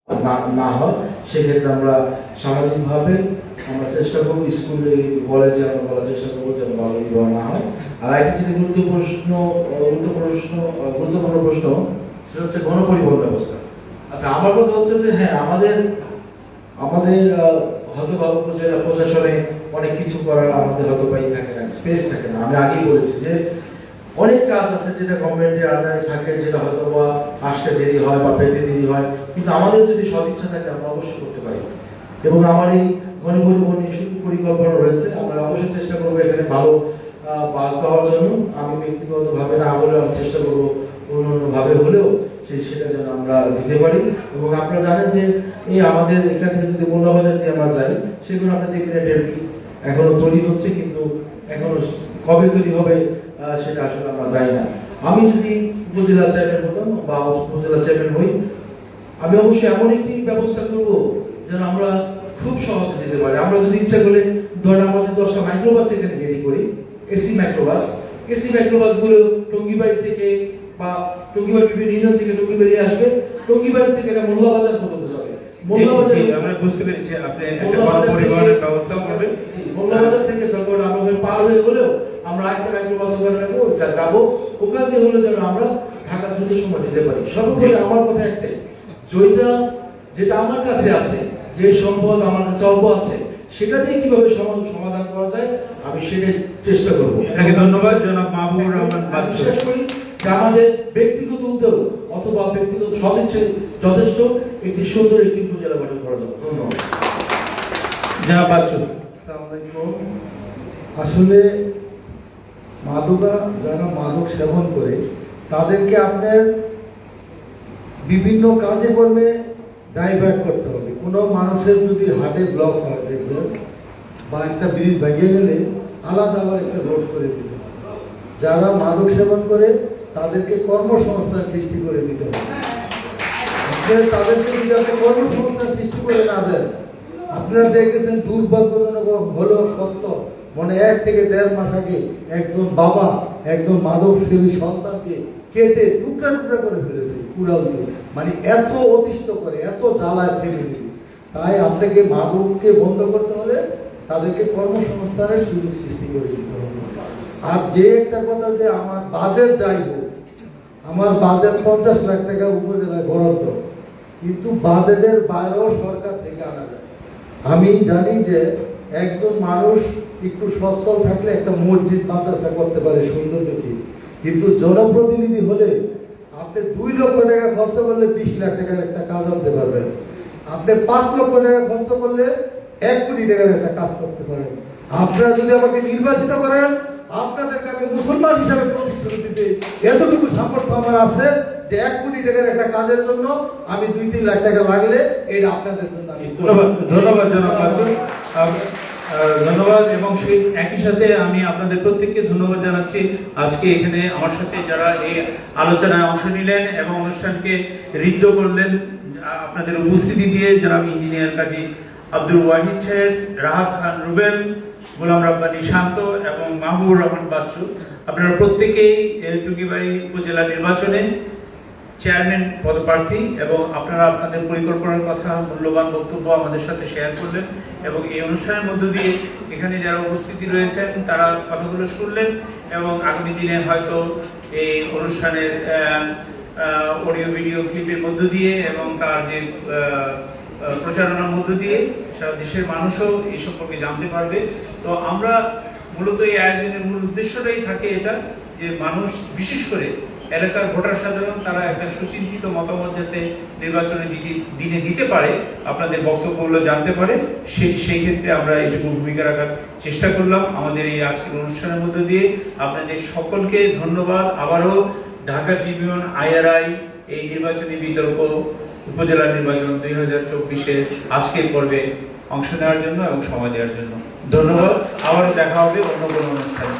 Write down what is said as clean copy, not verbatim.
না না হয় সেক্ষেত্রে আমরা সামাজিকভাবে আমরা চেষ্টা করবো, স্কুলে কলেজে আমরা বলার চেষ্টা করবো যেন বাল্য বিবাহ না হয়। আর একটা যেটা গুরুত্বপূর্ণ প্রশ্ন সেটা হচ্ছে গণপরিবহন ব্যবস্থা। আচ্ছা, আমার কথা হচ্ছে যে হ্যাঁ, আমাদের আমাদের হয়তো প্রশাসনে অনেক কিছু করার আমাদের হয়তো থাকে না, স্পেস থাকে না। আমি আগেই বলেছি যে অনেক কাজ আছে যেটা গভর্নমেন্টের আন্ডারে থাকে, যেটা হয়তো বা আসতে দেরি হয় বা পেতে দেরি হয়, কিন্তু আমাদের যদি সদিচ্ছা থাকে আমরা অবশ্যই করতে পারি। এবং আমার এই গণপরিবহন পরিকল্পনা রয়েছে, আমরা অবশ্যই চেষ্টা করবো এখানে ভালো বাস দেওয়ার জন্য। আমি ব্যক্তিগতভাবে না হলেও আমি চেষ্টা করবো অন্যভাবে হলেও সেটা যেন আমরা দিতে পারি। এবং আপনারা জানেন যে এই আমাদের এখান থেকে যদি মূল্যবাজার দিয়ে আমরা যাই, সেগুলো আপনার দেখবেন এখনো তৈরি হচ্ছে, কিন্তু এখনো কবে তৈরি হবে সেটা আসলে আমরা জানি না। আমি যদি উপজেলা চেয়ারম্যান হতাম বা উপজেলা চেয়ারম্যান হই, আমি অবশ্যই এমন একটি ব্যবস্থা করব যেন আমরা খুব সহজে যেতে পারি। আমরা যদি ইচ্ছা করে ধরেন আমরা যদি 10টা মাইক্রোবাস এখানে রেডি করি, এসি মাইক্রোবাস গুলো টঙ্গিবাড়ি থেকে বা টঙ্গিবাড়ি বিভিন্ন ইউনিয়ন থেকে টঙ্গিবাড়ি আসবে, টঙ্গিবাড়ি থেকে এটা মোল্লাবাজার পর্যন্ত যাবে। আমরা বুঝতে পেরেছি আপনি একটা গণপরিবহনের ব্যবস্থা করবেন। মোল্লাবাজার থেকে তারপর আমরা পার হয়ে গেলেও আমরা একটা মাইক্রোবাস ওখানে যাবো, ওখান থেকে হলে যেন আমরা ঢাকা দ্রুত সময় যেতে পারি। সর্বোপরি আমার কথা একটাই, যেটা আমার কাছে আছে, যে সম্পদ আমার কাছে অল্প আছে, সেটা দিয়ে কিভাবে সমাধান করা যায় আমি সেটাই চেষ্টা করবো। আপনাকে ধন্যবাদ জনাব মাহবুবুর রহমান বাচ্চু। বিশ্বাস করি যে আমাদের ব্যক্তিগত উদ্যোগ অথবা ব্যক্তিগত সদিচ্ছা যথেষ্ট একটি সুন্দর একটি উপজেলা গঠন করা যাবে। ধন্যবাদ জনাব বাচ্চু। আসসালামু আলাইকুম। আসলে যারা মাদক সেবন করে তাদেরকে আপনার বিভিন্ন কাজে কর্মে ডাইভার্ট করতে হবে। কোনো মানুষের যদি হার্টে ব্লক হয় দেখবেন, বা একটা ব্রিজ ভেঙে গেলে আলাদা আবার একটা রোড করে দিতে হবে। যারা মাদক সেবন করে তাদেরকে কর্মসংস্থান সৃষ্টি করে দিতে হবে। তাদেরকে যদি আপনি কর্মসংস্থান সৃষ্টি করে না দেন, আপনারা দেখেছেন দুর্ভাগ্যজনক হলেও সত্য, মানে 1 থেকে 1.5 মাস আগে একজন বাবা একজন মাদক সেবী সন্তানকে কেটে টুকরা টুকরা করে ফেলেছে কুড়াল দিয়ে। মানে এত অতিষ্ঠ করে, এত জ্বালায় ফ্যামিলি। তাই আপনাকে মাদককে বন্ধ করতে হলে তাদেরকে কর্মসংস্থানের সুযোগ সৃষ্টি করে দিতে হবে। আর যে একটা কথা যে আমার বাজেট যাইব, আমার বাজেট 50 লাখ টাকা উপজেলায় বরাদ্দ, কিন্তু বাজেটের বাইরেও সরকার থেকে আনা যায়। আমি জানি যে একজন মানুষ একটু সচ্ছল থাকলে একটা মসজিদ মাদ্রাসা করতে পারে সুন্দর দেখি, কিন্তু জনপ্রতিনিধি হলে আপনি 2 লক্ষ টাকা খরচ করলে 20 লাখ টাকার একটা কাজ আনতে পারবেন। আপনি 5 লক্ষ টাকা খরচ করলে 1 কোটি টাকার একটা কাজ করতে পারেন। আপনারা যদি আমাকে নির্বাচিত করেন, আপনাদেরকে আমি মুসলমান হিসাবে প্রতিশ্রুতি দিতে এতটুকু সামর্থ্য আমার আছে যে 1 কোটি টাকার একটা কাজের জন্য আমি 2-3 লাখ টাকা লাগলে এটা আপনাদের জন্য আমি ধন্যবাদ জনাব বাচ্চু। ধন্যবাদ। এবং সেই একই সাথে আমি আপনাদের প্রত্যেককে ধন্যবাদ জানাচ্ছি আজকে এখানে আমার সাথে যারা এই আলোচনায় অংশ নিলেন এবং অনুষ্ঠানকে ঋদ্ধ করলেন আপনাদের উপস্থিতি দিয়ে। জনাব ইঞ্জিনিয়ার কাজী আব্দুল ওয়াহিদ সাহেব, রাহাত খান রুবেল, গোলাম রাব্বানী শান্ত এবং মাহবুবুর রহমান বাচ্চু, আপনারা প্রত্যেকেই টুঙ্গিবাড়ি উপজেলা নির্বাচনে চেয়ারম্যান পদপ্রার্থী এবং আপনারা আপনাদের পরিকল্পনার কথা, মূল্যবান বক্তব্য আমাদের সাথে শেয়ার করলেন এবং এই অনুষ্ঠানের মধ্য দিয়ে এখানে যারা উপস্থিতি রয়েছেন তারা কথাগুলো শুনলেন এবং আগামী দিনে হয়তো এই অনুষ্ঠানের অডিও ভিডিও ক্লিপের মধ্য দিয়ে এবং তার যে প্রচারণার মধ্য দিয়ে সারা দেশের মানুষও এই সম্পর্কে জানতে পারবে। তো আমরা মূলত এই আয়োজনের মূল উদ্দেশ্যটাই থাকে এটা, যে মানুষ বিশেষ করে এলাকার ভোটার সাধারণ তারা একটা সুচিন্তিত মতামত যাতে নির্বাচনে দিনে দিতে পারে, আপনাদের বক্তব্যগুলো জানতে পারে, সেই ক্ষেত্রে আমরা এইটুকু ভূমিকা রাখার চেষ্টা করলাম আমাদের এই আজকের অনুষ্ঠানের মধ্য দিয়ে। আপনাদের সকলকে ধন্যবাদ। আবারও ঢাকা ট্রিবিউন IRI এই নির্বাচনী বিতর্ক উপজেলা নির্বাচন 2024-এর আজকের পর্বে অংশ নেওয়ার জন্য এবং সময় দেওয়ার জন্য ধন্যবাদ। আবারও দেখা হবে অন্য কোনো অনুষ্ঠানে।